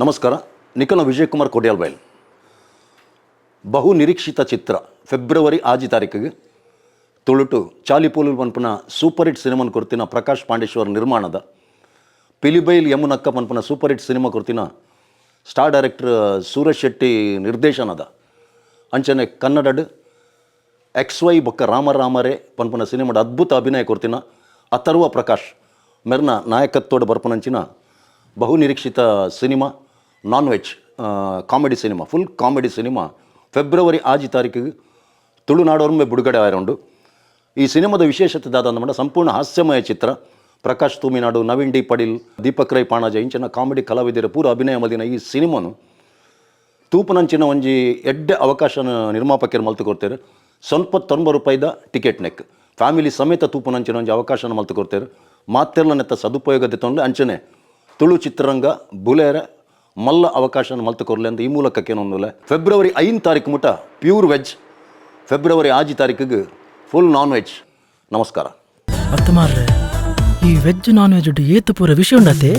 ನಮಸ್ಕಾರ. ನಿಖನ ವಿಜಯ್ ಕುಮಾರ್ ಕೋಡಿಯಾಲ್ಬೈಲ್. ಬಹು ನಿರೀಕ್ಷಿತ ಚಿತ್ರ ಫೆಬ್ರವರಿ 6 ತಾರೀಕಿಗೆ ತುಳುಟು ಚಾಲಿಪೋಲು ಪನ್ಪನ ಸೂಪರ್ ಹಿಟ್ ಸಿನಿಮಾನ ಕುರಿತಿನ ಪ್ರಕಾಶ್ ಪಾಂಡೇಶ್ವರ್ ನಿರ್ಮಾಣದ ಪಿಲಿಬೈಲ್ ಯಮುನಕ್ಕ ಪನ್ಪನ ಸೂಪರ್ ಹಿಟ್ ಸಿನಿಮಾ ಕುರಿತಿನ ಸ್ಟಾರ್ ಡೈರೆಕ್ಟರ್ ಸೂರಜ್ ಶೆಟ್ಟಿ ನಿರ್ದೇಶನದ ಅಂಚನೆ ಕನ್ನಡಡ್ XY ಬೊಕ್ಕ ರಾಮರೇ ಪನ್ಪನ ಸಿನಿಮಾದ ಅದ್ಭುತ ಅಭಿನಯ ಕುರಿತಿನ ಅಥರ್ವ ಪ್ರಕಾಶ್ ಮೆರ್ನ ನಾಯಕತ್ವದ ಬರ್ಪನಂಚಿನ ಬಹು ನಿರೀಕ್ಷಿತ cinema non veg comedy cinema, full comedy cinema February 6 ತಾರೀಕಿಗೆ ತುಳುನಾಡೋರ್ಮೆ ಬಿಡುಗಡೆ ಆಯ್ಕೊಂಡು. ಈ ಸಿನಿಮಾದ ವಿಶೇಷತೆ ದಾದ ಸಂಪೂರ್ಣ ಹಾಸ್ಯಮಯ ಚಿತ್ರ. ಪ್ರಕಾಶ್ ತೂಮಿನಾಡು, ನವೀನ್ ಡಿ ಪಡೀಲ್, ದೀಪಕ್ ರೈ ಪಾಣಾಜ ಇಂಚಿನ ಕಾಮಿಡಿ ಕಲಾವಿದರ ಪೂರ ಅಭಿನಯ ಮಲ್ದಿನ ಈ ಸಿನಿಮಾನು ತೂಪನಂಚಿನ ಒಂಜಿ ಎಡ್ಡೆ ಅವಕಾಶ ನಿರ್ಮಾಪಕರು ಮಲ್ತು ಕೊಡ್ತಾರೆ. ₹90 ಟಿಕೆಟ್ ನೆಕ್ ಫ್ಯಾಮಿಲಿ ಸಮೇತ ತೂಪನಂಚಿನ ಒಂಜಿ ಅವಕಾಶನ ಮಲ್ತು ಕೊಡ್ತಾರೆ. ಮಾತೆಲ್ಲ ನೆತ್ತ ಸದುಪಯೋಗತೆ ತೊಂದರೆ ಅಂಚನೆ ತುಳು ಚಿತ್ರರಂಗ ಬುಲೇರ ಮಲ್ಲ ಅವಕಾಶನ ಮಲ್ತು ಕೊರಲಿ ಅಂತ ಈ ಮೂಲಕಕ್ಕೆ ಏನೊಂದು ಫೆಬ್ರವರಿ 5 ತಾರೀಕು ಮುಟ ಪ್ಯೂರ್ ವೆಜ್, ಫೆಬ್ರವರಿ 6 ತಾರೀಕಿಗೆ ಫುಲ್ ನಾನ್ ವೆಜ್. ನಮಸ್ಕಾರ. ಈ ವೆಜ್ ನಾನ್ ವೆಜ್ ಏತು ಪೂರ ವಿಷಯ ಉಂಡತೆ.